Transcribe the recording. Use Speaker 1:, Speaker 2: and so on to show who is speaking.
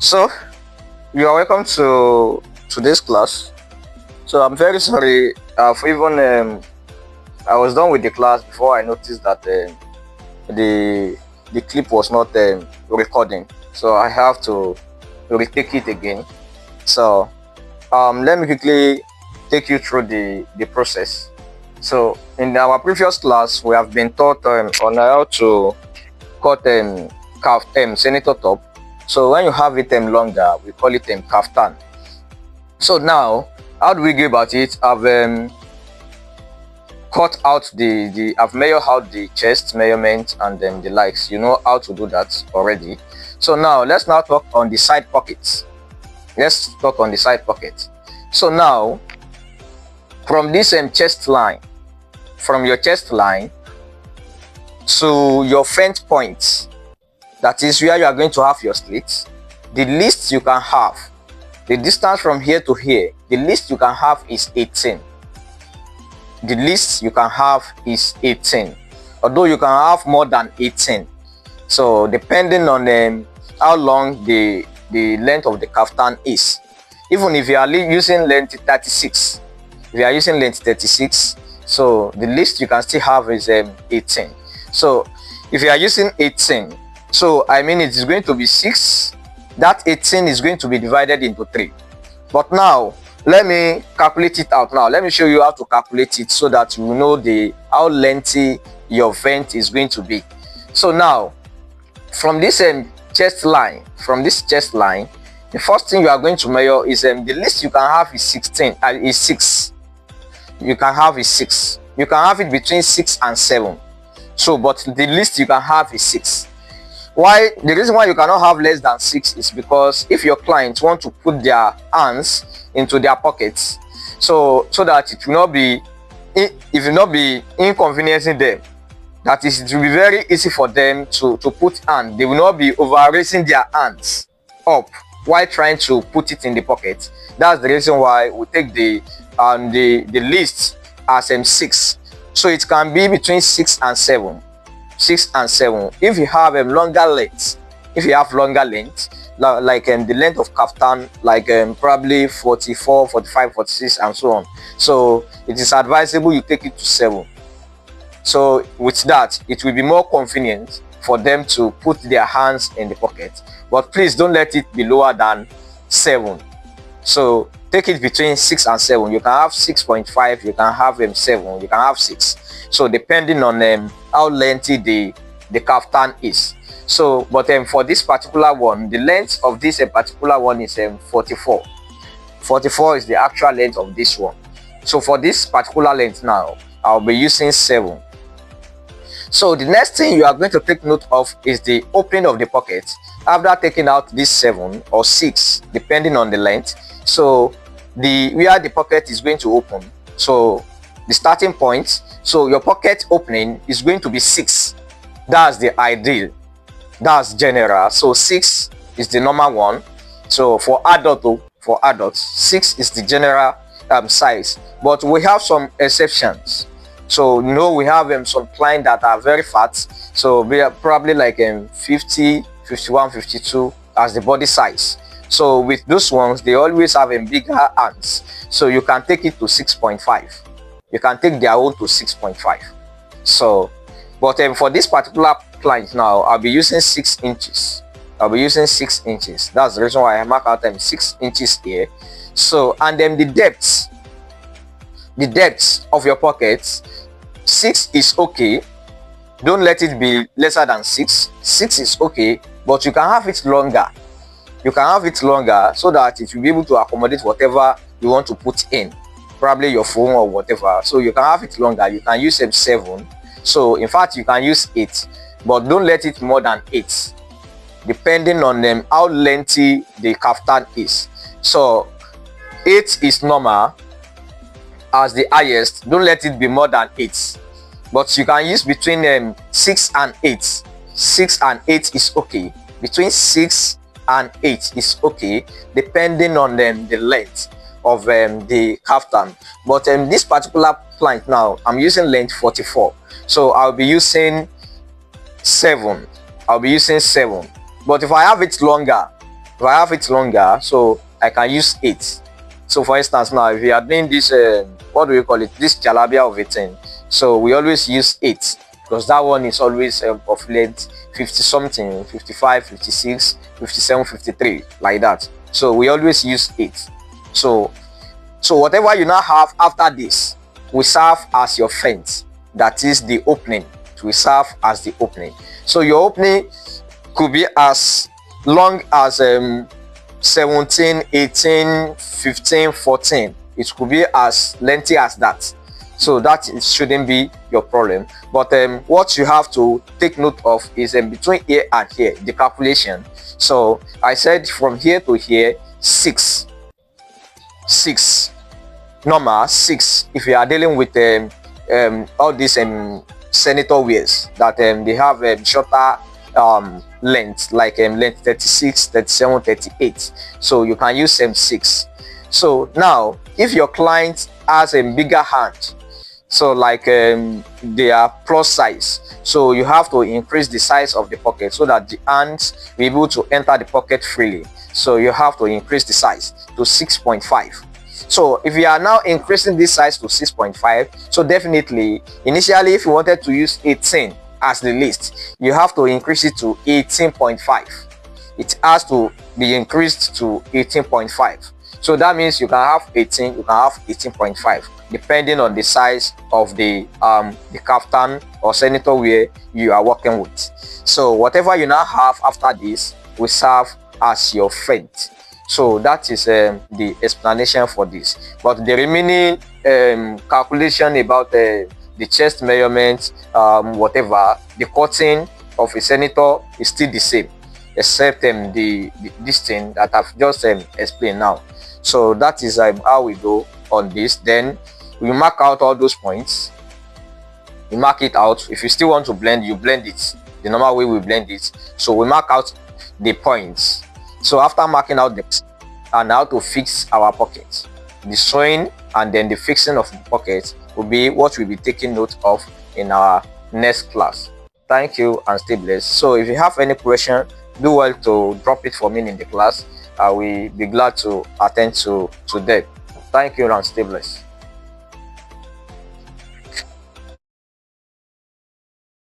Speaker 1: So you are welcome to today's class. So I'm very sorry for even I was done with the class before I noticed that the clip was not recording, so I have to retake it again. So let me quickly take you through the process. So in our previous class, we have been taught on how to cut senator top. So when you have it longer, we call it kaftan. So now, how do we go about it? I've cut out I've measured out the chest measurement and then the likes. You know how to do that already. So now let's now talk on the side pockets. Let's talk on the side pocket. So now, from this chest line, from your chest line to your front point, that is where you are going to have your slits, the least you can have, the distance from here to here, the least you can have is 18. The least you can have is 18, although you can have more than 18. So depending on how long the length of the kaftan is. Even if you are using length 36, if you are using length 36, so the least you can still have is 18. So if you are using 18, so I mean it is going to be 6. That 18 is going to be divided into 3. But now let me calculate it out. Now let me show you how to calculate it so that you know how lengthy your vent is going to be. So now, from this chest line, the first thing you are going to measure is the least you can have is 16. Is 6. You can have is 6. You can have it between 6 and 7. So, but the least you can have is 6. Why? The reason why you cannot have less than 6 is because if your clients want to put their hands into their pockets, so that it will not be inconveniencing them, that is, it will be very easy for them to put hand. They will not be over raising their hands up while trying to put it in the pocket. That's the reason why we take the list as 6. So it can be between 6 and 7. 6 and 7. If you have longer length, like the length of kaftan, like probably 44, 45, 46 and so on, so it is advisable you take it to 7. So with that, it will be more convenient for them to put their hands in the pocket, but please don't let it be lower than 7. So take it between 6 and 7. You can have 6.5, you can have 7, you can have 6. So depending on how lengthy the kaftan is. So but for this particular one, the length of this particular one is 44. 44 is the actual length of this one. So for this particular length now, I'll be using 7. So the next thing you are going to take note of is the opening of the pocket after taking out this 7 or 6, depending on the length. So where the pocket is going to open, so the starting point, so your pocket opening is going to be 6. That's the ideal, that's general. So 6 is the normal one. So for adults, 6 is the general size, but we have some exceptions. So we have some clients that are very fat, so we are probably like 50, 51, 52 as the body size. So with those ones, they always have bigger hands, so you can take it to 6.5. You can take their own to 6.5. So but for this particular client now, I'll be using 6 inches. That's the reason why I mark out 6 inches here. So and then the depth of your pockets, 6 is okay. Don't let it be lesser than 6. 6 is okay, but you can have it longer. So that it will be able to accommodate whatever you want to put in, probably your phone or whatever. So you can have it longer. You can use 7. So in fact, you can use 8, but don't let it more than 8, depending on how lengthy the kaftan is. So 8 is normal as the highest. Don't let it be more than 8, but you can use between 6 and 8. 6 and 8 is okay. Between 6 and 8 is okay, depending on the length of the kaftan. But this particular client now, I'm using length 44, so I'll be using 7. But if I have it longer, If I have it longer, so I can use 8. So for instance, now if you are doing this what do we call it, this jalabia of a thing, so we always use 8 because that one is always of length 50 something, 55, 56, 57, 53, like that. So we always use 8. So whatever you now have after this will serve as your fence, that is the opening. It will serve as the opening. So your opening could be as long as 17, 18, 15, 14. It could be as lengthy as that. So that shouldn't be your problem. But what you have to take note of is between here and here, the calculation. So I said from here to here, 6 normal 6 if you are dealing with all these senator wears that they have shorter length, like length 36, 37, 38. So you can use 6. So now if your client has a bigger hand, so like they are plus size, so you have to increase the size of the pocket so that the hands will be able to enter the pocket freely. So you have to increase the size to 6.5. So if you are now increasing this size to 6.5, so definitely initially if you wanted to use 18 as the least, you have to increase it to 18.5. It has to be increased to 18.5. So that means you can have 18, you can have 18.5, depending on the size of the kaftan or senator wear you are working with. So whatever you now have after this will serve as your front. So that is the explanation for this. But the remaining calculation about the chest measurement, whatever, the cutting of a senator is still the same, except this thing that I've just explained now. So that is how we go on this. Then we mark out all those points. You mark it out. If you still want to blend, you blend it the normal way we blend it. So we mark out the points. So after marking out this, and how to fix our pockets, the sewing and then the fixing of the pockets will be what we'll be taking note of in our next class. Thank you and stay blessed. So if you have any question, do well to drop it for me in the class. I will be glad to attend to them. Thank you and stay blessed.